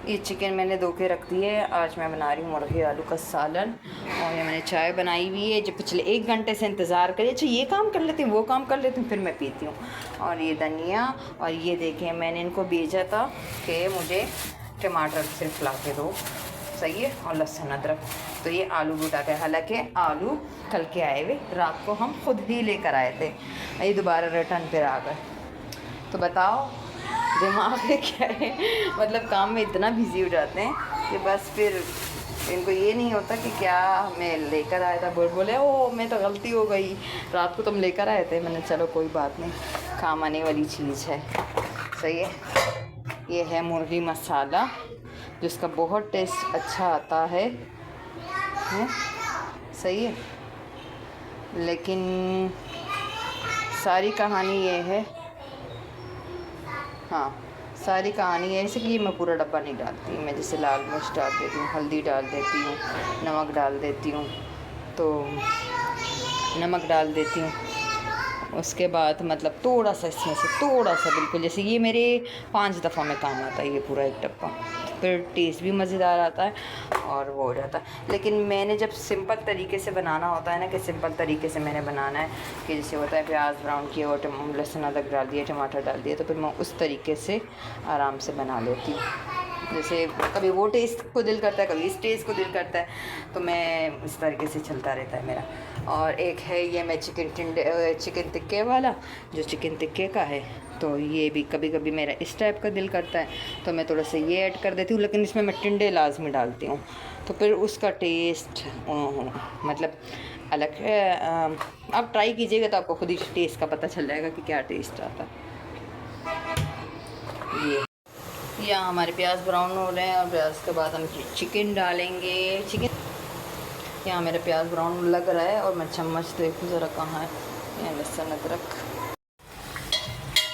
ये चिकन मैंने धो के रख दी है। आज मैं बना रही हूँ मुर्गी आलू का सालन। और ये मैंने चाय बनाई हुई है जो पिछले 1 घंटे से इंतज़ार करिए। अच्छा ये काम कर लेती हूँ, वो काम कर लेती हूँ, फिर मैं पीती हूँ। और ये धनिया, और ये देखें मैंने इनको भेजा था कि मुझे टमाटर सिर्फ ला के दो, सही है, और लहसुन अदरक। तो ये आलू भी उठा के, हालांकि आलू कल के आए हुए, रात को हम खुद ही लेकर आए थे, ये दोबारा रिटर्न पर आ गए। तो बताओ दिमाग है क्या है, मतलब काम में इतना बिजी हो जाते हैं कि बस फिर इनको ये नहीं होता कि क्या मैं लेकर आया था। बोले ओ मैं तो गलती हो गई, रात को तुम लेकर आए थे। मैंने चलो कोई बात नहीं, काम आने वाली चीज़ है, सही है। ये है मुर्गी मसाला जिसका बहुत टेस्ट अच्छा आता है, सही है। लेकिन सारी कहानी ये है, हाँ सारी कहानी है इसलिए मैं पूरा डब्बा नहीं डालती। मैं जैसे लाल मिर्च डाल देती हूँ, हल्दी डाल देती हूँ, नमक डाल देती हूँ, तो नमक डाल देती हूँ। उसके बाद मतलब थोड़ा सा इसमें से थोड़ा सा, बिल्कुल जैसे ये मेरे 5 दफ़ा में काम आता है ये पूरा एक डब्बा, फिर टेस्ट भी मज़ेदार आता है और वो हो जाता है। लेकिन मैंने जब सिंपल तरीके से बनाना होता है ना, कि सिंपल तरीके से मैंने बनाना है कि जैसे होता है प्याज ब्राउन किया और लहसुन अदरक डाल दिया, टमाटर डाल दिया, तो फिर मैं उस तरीके से आराम से बना लेती हूँ। जैसे कभी वो टेस्ट को दिल करता है, कभी इस टेस्ट को दिल करता है, तो मैं इस तरीके से चलता रहता है मेरा। और एक है ये मैं चिकन टिक्के वाला, जो चिकन टिक्के का है, तो ये भी कभी कभी मेरा इस टाइप का दिल करता है तो मैं थोड़ा सा ये ऐड कर देती हूँ, लेकिन इसमें मैं टिंडे लाजमी डालती हूँ, तो फिर उसका टेस्ट मतलब अलग है। आप ट्राई कीजिएगा तो आपको खुद ही टेस्ट का पता चल जाएगा कि क्या टेस्ट आता है। ये यहाँ हमारे प्याज ब्राउन हो रहे हैं और प्याज के बाद हम चिकन डालेंगे। चिकन यहाँ मेरा प्याज ब्राउन लग रहा है और मैं चम्मच देखूँ ज़रा कहाँ है, यहाँ लहसुन अदरक।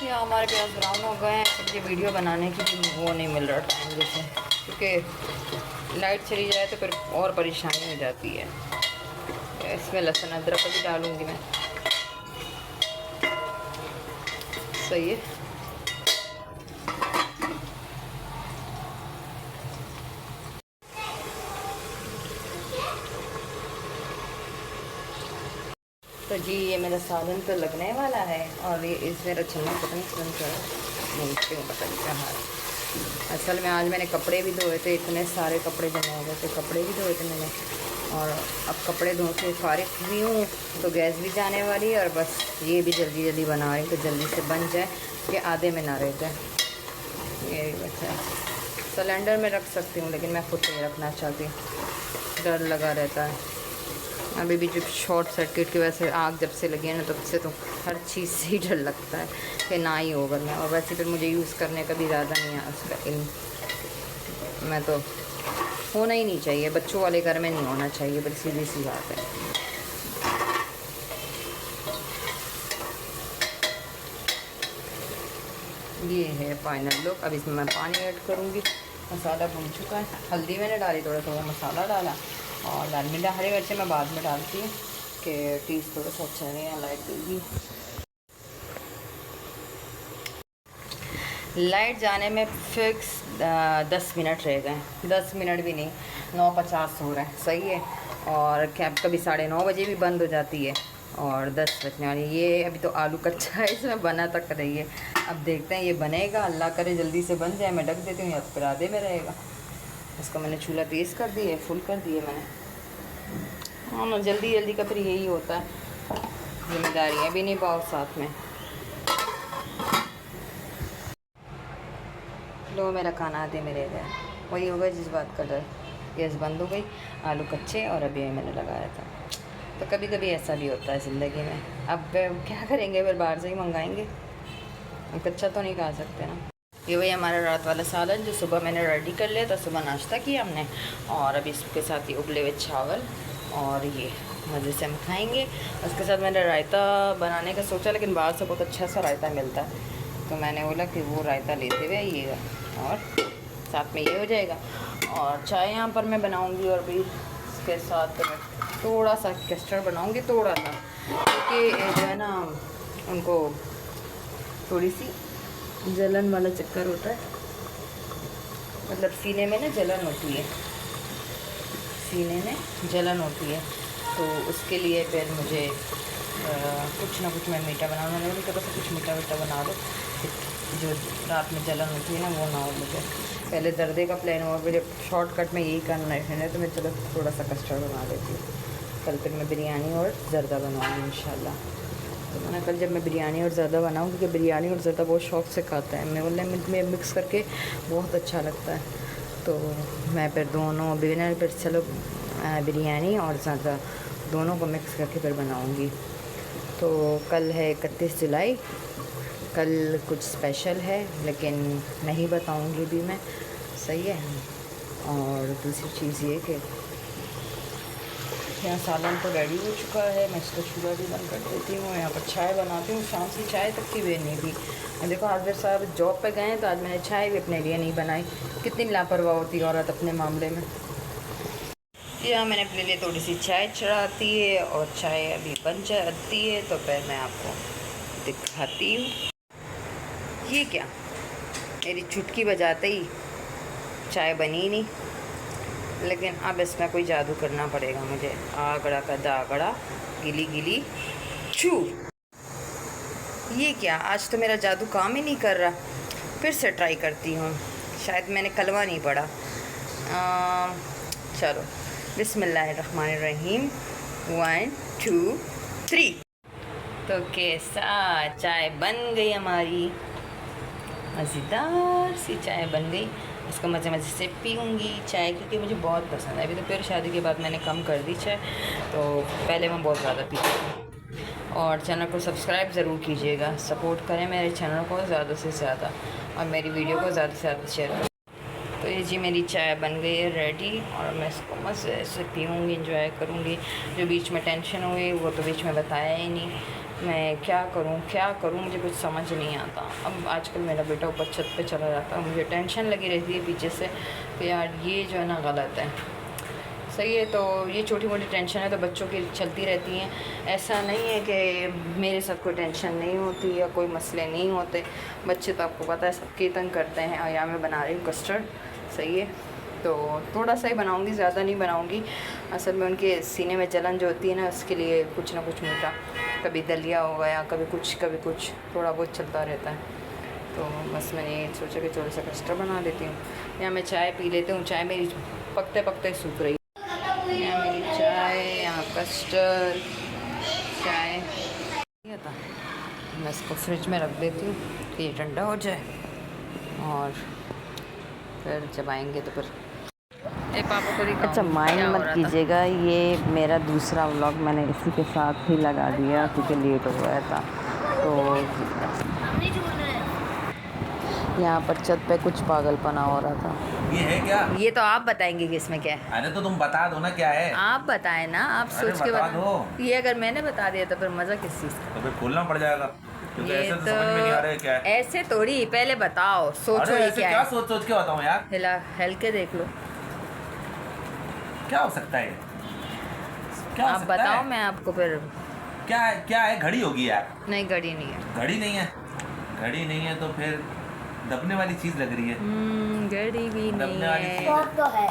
यहाँ हमारे प्याज ब्राउन हो गए हैं। मुझे वीडियो बनाने की भी वो नहीं मिल रहा टाइम, जैसे क्योंकि लाइट चली जाए तो फिर और परेशानी हो जाती है। इसमें लहसुन अदरक भी डालूँगी मैं, सही है। तो जी ये मेरा सालन तो लगने वाला है और ये इस मेरा छन्ना पता नहीं कौन सा घूमती हूँ, पता नहीं कहाँ है। असल में आज मैंने कपड़े भी धोए थे, इतने सारे कपड़े जमा हो गए थे, कपड़े भी धोए थे मैंने। और अब कपड़े धो के फारिग भी हूँ तो गैस भी जाने वाली है, और बस ये भी जल्दी जल्दी बना रही तो जल्दी से बन जाए कि आधे में ना रह जाए। ये भी अच्छा है, सिलेंडर में रख सकती हूँ लेकिन मैं खुद नहीं रखना चाहती, डर लगा रहता है। अभी भी जब शॉर्ट सर्किट की वजह से आग जब से लगी है ना, तब से तो हर चीज़ से ही डर लगता है कि ना ही होगा मैं। और वैसे फिर मुझे यूज़ करने का भी ज़्यादा नहीं है उसका इल्म, मैं तो होना ही नहीं चाहिए, बच्चों वाले घर में नहीं होना चाहिए, बड़ी सीधी सी बात है। ये है फाइनल लुक। अब इसमें मैं पानी ऐड करूँगी। मसाला भून चुका है, हल्दी मैंने डाली, थोड़ा थोड़ा मसाला डाला, और लाल मिर्च हरी मिर्चें मैं बाद में डालती हूँ कि टेस्ट थोड़ा सा अच्छा नहीं, लाइट देगी। लाइट जाने में फिक्स 10 मिनट रह गए, 10 मिनट भी नहीं, 9:50 हो रहा है, सही है। और कैब कभी 9:30 बजे भी बंद हो जाती है और 10 बजने वाली। ये अभी तो आलू कच्चा है, इसमें बना तक रही है। अब देखते हैं ये बनेगा, अल्लाह करे जल्दी से बन जाए, मैं ढक देती हूँ या तो फिर आधे में रहेगा। इसका मैंने चूल्हा तेज़ कर दिया है, फुल कर दिया मैंने। हाँ ना, जल्दी जल्दी का फिर यही होता है, जिम्मेदारियाँ भी निभाओ साथ में। लो मेरा खाना आधे में रह गया, वही होगा जिस बात का डर। गैस बंद हो गई, आलू कच्चे और अभी मैंने लगाया था। तो कभी कभी ऐसा भी होता है ज़िंदगी में। अब क्या करेंगे, फिर बाहर से ही मंगाएंगे, कच्चा तो नहीं खा सकते ना। ये वही हमारा रात वाला सालन जो सुबह मैंने रेडी कर लिया था, सुबह नाश्ता किया हमने, और अभी इसके साथ ही उबले हुए चावल और ये मज़े से हम खाएंगे। उसके साथ मैंने रायता बनाने का सोचा, लेकिन बाहर से बहुत अच्छा सा रायता मिलता है, तो मैंने बोला कि वो रायता लेते हुए आइएगा और साथ में ये हो जाएगा। और चाय यहाँ पर मैं बनाऊँगी, और भी इसके साथ मैं थोड़ा सा कस्टर्ड बनाऊँगी, थोड़ा सा, क्योंकि जो है ना उनको थोड़ी सी जलन वाला चक्कर होता है, मतलब सीने में ना जलन होती है, सीने में जलन होती है, तो उसके लिए फिर मुझे कुछ ना कुछ मैं मीठा बनाऊँ। मैंने बोला थोड़ा सा कुछ मीठा वीठा बना दो, जो रात में जलन होती है ना वो ना हो मुझे। पहले दर्दे का प्लान हुआ, फिर शॉर्टकट में यही करना है, तो मैं चलो थोड़ा सा कस्टर्ड बना लेती हूँ। कल फिर मैं बिरयानी और ज़र्दा बनाऊँगी इंशाल्लाह। तो मैंने कल जब मैं बिरयानी और ज़र्दा बनाऊँ, क्योंकि बिरयानी और ज़र्दा बहुत शौक़ से खाता है, मैं बोला में मिक्स करके बहुत अच्छा लगता है। तो मैं फिर दोनों बिना फिर चलो बिरयानी और ज़र्दा दोनों को मिक्स करके फिर बनाऊँगी। तो कल है 31 जुलाई, कल कुछ स्पेशल है लेकिन नहीं बताऊँगी भी मैं, सही है। और दूसरी चीज़ ये कि यहाँ सालन तो रेडी हो चुका है, मैं इसको चूल्हा भी बंद कर देती हूँ। यहाँ पर चाय बनाती हूँ, शाम से चाय तक की वेर नहीं थी। मैं देखो हाजिर साहब जॉब पे गए हैं, तो आज मैंने चाय भी अपने लिए नहीं बनाई। कितनी लापरवाह होती है औरत अपने मामले में। यहाँ मैंने अपने लिए थोड़ी सी चाय चढ़ाती है और चाय अभी बन जाती है, तो फिर मैं आपको दिखाती हूँ। ये क्या, मेरी चुटकी बजाते ही चाय बनी नहीं, लेकिन अब इसमें कोई जादू करना पड़ेगा मुझे। आगड़ा का दागड़ा गिली गिली छू। ये क्या, आज तो मेरा जादू काम ही नहीं कर रहा। फिर से ट्राई करती हूँ, शायद मैंने कलवा नहीं पढ़ा। चलो बिस्मिल्लाहिर्रहमानिर्रहीम, 1 2 3। तो कैसा, चाय बन गई हमारी, मज़ेदार सी चाय बन गई। इसको मज़े मज़े से पीऊँगी चाय, क्योंकि मुझे बहुत पसंद है। अभी तो फिर शादी के बाद मैंने कम कर दी चाय, तो पहले मैं बहुत ज़्यादा पीती थी। और चैनल को सब्सक्राइब ज़रूर कीजिएगा, सपोर्ट करें मेरे चैनल को ज़्यादा से ज़्यादा, और मेरी वीडियो को ज़्यादा से ज़्यादा शेयर करें। तो ये जी मेरी चाय बन गई है रेडी, और मैं इसको मज़े से पीऊँगी, इंजॉय करूँगी। जो बीच में टेंशन हुई वो तो बीच में बताया ही नहीं। मैं क्या करूँ मुझे कुछ समझ नहीं आता। अब आजकल मेरा बेटा ऊपर छत पे चला जाता है, मुझे टेंशन लगी रहती है पीछे से कि यार ये जो है ना गलत है। सही है, तो ये छोटी मोटी टेंशन है तो बच्चों की चलती रहती हैं। ऐसा नहीं है कि मेरे साथ कोई टेंशन नहीं होती या कोई मसले नहीं होते। बच्चे तो आपको पता है सबके तंग करते हैं। और यहाँ मैं बना रही हूँ कस्टर्ड, सही है, तो थोड़ा सा ही बनाऊँगी, ज़्यादा नहीं बनाऊँगी। असल में उनके सीने में जलन जो होती है ना, उसके लिए कुछ ना कुछ मीठा, कभी दलिया हो गया, कभी कुछ थोड़ा बहुत चलता रहता है। तो बस मैंने सोचा कि थोड़ा सा कस्टर्ड बना लेती हूँ। यहाँ मैं चाय पी लेती हूँ, चाय मेरी पकते पकते सूख रही है। यहाँ मेरी चाय, यहाँ कस्टर्ड चाय। था मैं इसको फ्रिज में रख देती हूँ कि ये ठंडा हो जाए, और फिर जब आएंगे तो फिर पापा को दिखाऊंगी। अच्छा माइंड मत कीजिएगा, ये मेरा दूसरा व्लॉग मैंने इसी के साथ ही लगा दिया क्योंकि लेट हो गया था। तो यहाँ पर छत पे कुछ पागलपना हो रहा था। ये है क्या? ये तो आप बताएंगे कि इसमें क्या है। अरे तो तुम बता दो ना क्या है। आप बताएं ना, आप सोच के बता दो। ये अगर मैंने बता दिया तो फिर मज़ा किस चीज़ का? तो फिर खोलना पड़ जाएगा, क्योंकि ये ऐसे तो समझ में नहीं आ रहा है क्या है। ऐसे थोड़ी, पहले बताओ, सोचो ये क्या है। सोच के बताऊं यार, हिल के देख लो क्या हो सकता है, क्या आप बताओ, मैं आपको फिर क्या है। घड़ी होगी यार? नहीं, घड़ी नहीं है। घड़ी नहीं है तो फिर दबने वाली चीज लग रही है। घड़ी भी नहीं है। फॉर्म तो है,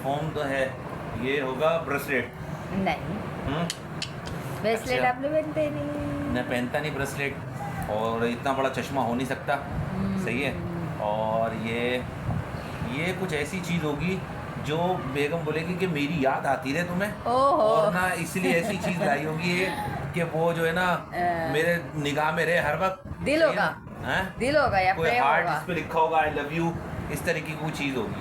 फॉर्म तो है। ये होगा ब्रेसलेट? नहीं, ब्रेसलेट आपने पहनते नहीं। मैं पहनता नहीं ब्रेसलेट, और इतना बड़ा चश्मा हो नहीं सकता, सही है। और ये कुछ ऐसी चीज़ होगी जो बेगम बोलेगी कि मेरी याद आती रहे तुम्हें, और ना इसलिए ऐसी चीज़ लाई होगी कि वो जो है ना मेरे निगाह में रहे हर वक्त। दिल होगा, दिल होगा या कोई हार्ट जिस पे लिखा होगा आई लव यू, इस तरीके की कोई चीज़ होगी।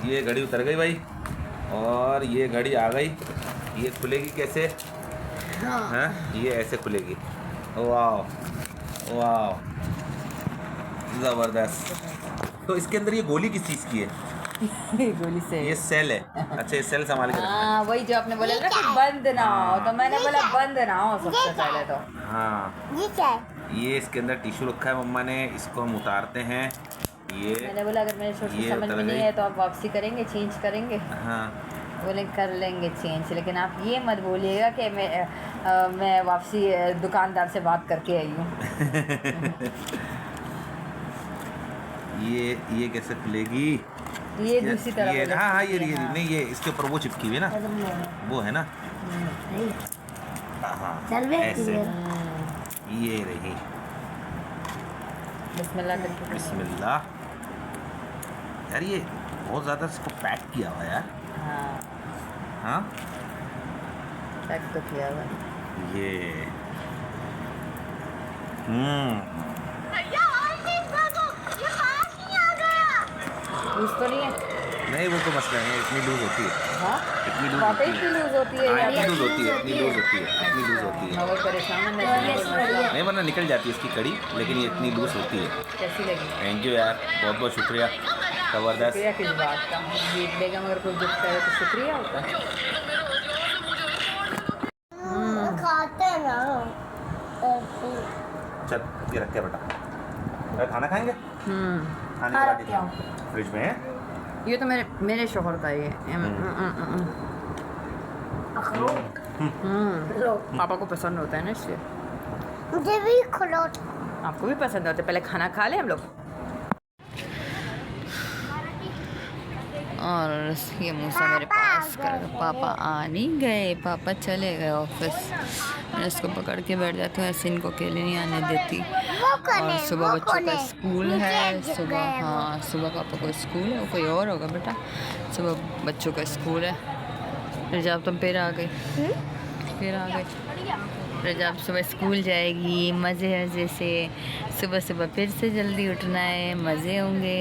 ये घड़ी उतर गई भाई, और ये घड़ी आ गई। ये खुलेगी कैसे? हाँ, ये ऐसे खुलेगी। वाह वाह, ज़बरदस्त। तो इसके अंदर ये गोली किस चीज़ की है? गोली से, ये सेल है। अच्छा, ये सेल संभाल के रखना। वही जो आपने बोला ना कि बंद ना हो, तो मैंने बोला बंद ना हो सबसे पहले तो। हाँ, ये क्या है? ये इसके अंदर टिश्यू रखा है मम्मा ने, इसको हम उतारते हैं। ये मैंने बोला अगर मेरे सोच समझ में नहीं है तो आप वापसी करेंगे, चेंज करेंगे। हाँ, बोले कर लेंगे चेंज, लेकिन आप ये मत बोलिएगा कि मैं वापसी दुकानदार से बात करके आई हूँ। ये कैसे खुलेगी? ये दूसरी तरफ ये वाला हाँ हाँ चीज़ ये है, हाँ। नहीं, ये इसके ऊपर वो चिपकी हुई है ना, वो है ना, हाँ ऐसे, ये रही। बिस्मिल्लाह करके। बिस्मिल्लाह। यार ये बहुत ज़्यादा इसको पैक किया हुआ है यार। हाँ हाँ पैक तो किया हुआ है। ये लूज तो नहीं है? नहीं वो तो मसला नहीं है, इतनी लूज होती है, हाँ इतनी लूज वाकई होती इतनी है। लूज होती है हाँ यार? इतनी लूज होती है, इतनी लूज होती है, इतनी लूज होती है। मैं वो परेशान हूँ, मैं इसलिए कोई मसला नहीं वरना निकल जाती है इसकी कड़ी, लेकिन ये इतनी लूज होती है। कैसी लगी? थैंक यू यार, बहुत बहुत शुक्रिया, ज़बरदस्त। शुक्रिया किस बात का? ये बेगम अगर कोई गिफ्ट करे तो शुक्रिया होता है। खाते ना चल ये रख के बेटा, अरे खाना खाएंगे? खाने खा के रखते हो। बाद फ्रिज में है। ये तो मेरे शोहर का ही है। लो पापा को पसंद होता है ना इसलिए। मुझे भी खिलो। आपको भी पसंद होता है? पहले खाना खा लें हम लोग। और ये मूसा मेरे पास कर, पापा आ नहीं गए, पापा चले गए ऑफिस। मैं इसको पकड़ के बैठ जाती हूँ, ऐसे इनको अकेले नहीं आने देती। और सुबह बच्चों का स्कूल है, सुबह हाँ सुबह पापा को स्कूल है, वो कोई और होगा बेटा। सुबह बच्चों का स्कूल है। रिजाब तुम फिर आ गई, फिर आ गई। रिजाब सुबह स्कूल जाएगी मज़े से। सुबह सुबह फिर से जल्दी उठना है, मज़े होंगे।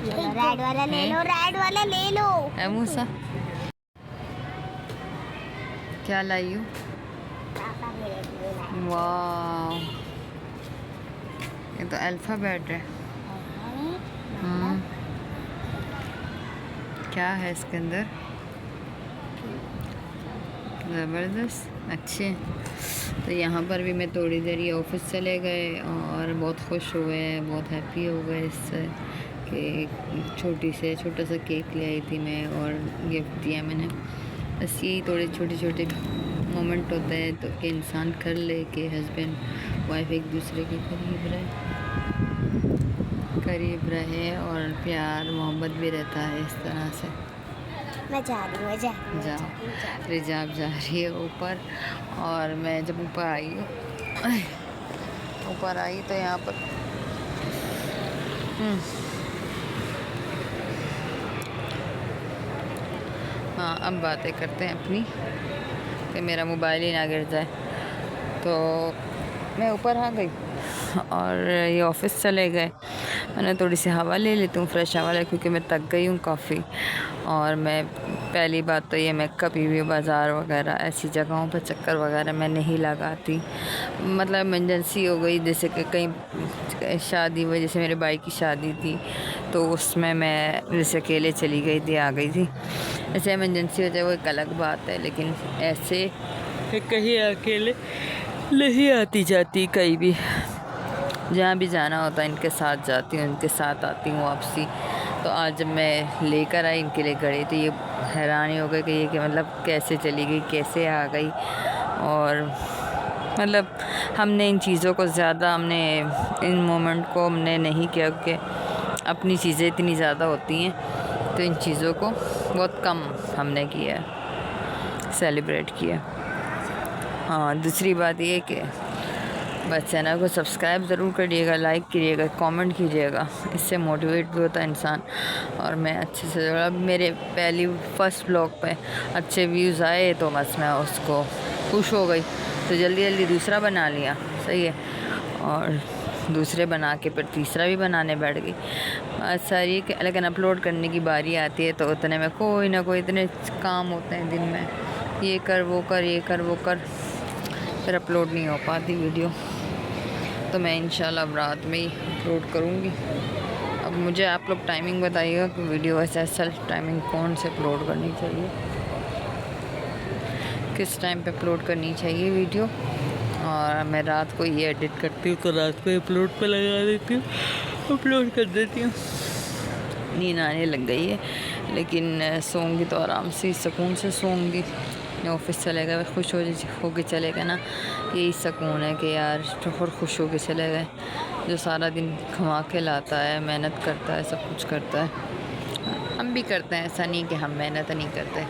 रेड वाला ले लो, रेड वाला ले लो। है मूसा, क्या लाई हूँ? वाह ये तो अल्फ़ाबेट है। क्या है इसके अंदर? ज़बरदस्त, अच्छे। तो यहाँ पर भी मैं थोड़ी देर ये ऑफिस चले गए और बहुत खुश हुए, बहुत हैप्पी हो गए इससे कि छोटा सा केक ले आई थी मैं और गिफ्ट दिया मैंने। बस यही थोड़े छोटे छोटे मोमेंट होता है तो कि इंसान कर ले कि हस्बैंड वाइफ एक दूसरे के करीब रहे और प्यार मोहब्बत भी रहता है इस तरह से। मैं जा रही हूँ, जाओ। रिजाब जा रही है ऊपर और मैं जब ऊपर आई तो यहाँ पर हाँ अब बातें करते हैं अपनी कि मेरा मोबाइल ही ना गिर जाए। तो मैं ऊपर आ गई और ये ऑफिस चले गए। मैंने थोड़ी सी हवा ले लेती हूँ, फ्रेश हवा ले, क्योंकि मैं थक गई हूँ काफ़ी। और मैं पहली बात तो ये मैं कभी भी बाज़ार वगैरह ऐसी जगहों पर चक्कर वगैरह मैं नहीं लगाती। मतलब इमरजेंसी हो गई, जैसे कि कहीं शादी हुई, जैसे मेरे भाई की शादी थी तो उसमें मैं जैसे अकेले चली गई थी, आ गई थी। ऐसे इमरजेंसी हो जाए वो एक अलग बात है, लेकिन ऐसे कहीं अकेले नहीं आती जाती। कहीं भी जहाँ भी जाना होता है इनके साथ जाती हूँ, इनके साथ आती हूँ वापसी। तो आज जब मैं लेकर आई इनके लिए घड़ी तो ये हैरानी हो गई कि ये कि मतलब कैसे चली गई, कैसे आ गई। और मतलब हमने इन चीज़ों को ज़्यादा इन मोमेंट को हमने नहीं किया, क्योंकि अपनी चीज़ें इतनी ज़्यादा होती हैं तो इन चीज़ों को बहुत कम हमने किया, सेलिब्रेट किया। हाँ दूसरी बात ये कि बस चैनल को सब्सक्राइब ज़रूर करिएगा, लाइक कीजिएगा, कमेंट कीजिएगा, इससे मोटिवेट भी होता है इंसान। और मैं अच्छे से अब मेरे फर्स्ट ब्लॉग पे अच्छे व्यूज़ आए तो बस मैं उसको खुश हो गई, तो जल्दी जल्दी दूसरा बना लिया, सही है। और दूसरे बना के फिर तीसरा भी बनाने बैठ गई। सारी लेकिन अपलोड करने की बारी आती है तो उतने में कोई ना कोई इतने काम होते हैं दिन में, ये कर वो कर, ये कर वो कर, फिर अपलोड नहीं हो पाती वीडियो। तो मैं इंशाल्लाह अब रात में ही अपलोड करूँगी। अब मुझे आप लोग टाइमिंग बताइएगा कि वीडियो ऐसा टाइमिंग कौन से अपलोड करनी चाहिए, किस टाइम पे अपलोड करनी चाहिए वीडियो। और मैं रात को ये एडिट करती हूँ तो रात को अपलोड पे लगा देती हूँ, अपलोड कर देती हूँ। नींद आने लग गई है, लेकिन सोऊंगी तो आराम से सुकून से सोऊंगी, ऑफिस चले गए, खुश हो के चले गए ना, यही सुकून है कि यार शोहर खुश हो के चले गए, जो सारा दिन कमा के लाता है, मेहनत करता है, सब कुछ करता है। हम भी करते हैं, ऐसा नहीं कि हम मेहनत नहीं करते,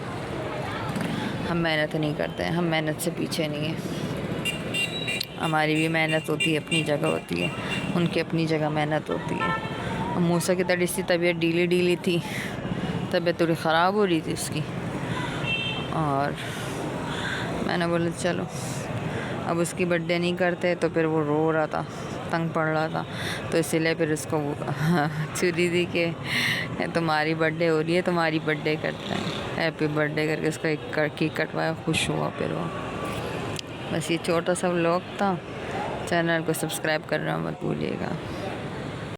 हम मेहनत नहीं करते हैं, हम मेहनत से पीछे नहीं हैं। हमारी भी मेहनत होती है, अपनी जगह होती है, उनकी अपनी जगह मेहनत होती है। अब मूसा की थोड़ी सी तबीयत ढीली थी, तबीयत थोड़ी ख़राब हो रही थी उसकी, और मैंने बोला चलो अब उसकी बर्थडे नहीं करते, तो फिर वो रो रहा था, तंग पड़ रहा था, तो इसीलिए फिर उसको छुरी दी कि तुम्हारी बर्थडे हो रही है, तुम्हारी बर्थडे करते हैं, हैप्पी बर्थडे करके उसका एक केक कटवाया, खुश हुआ फिर वो। बस ये छोटा सा व्लॉग था, चैनल को सब्सक्राइब करना मत भूलिएगा।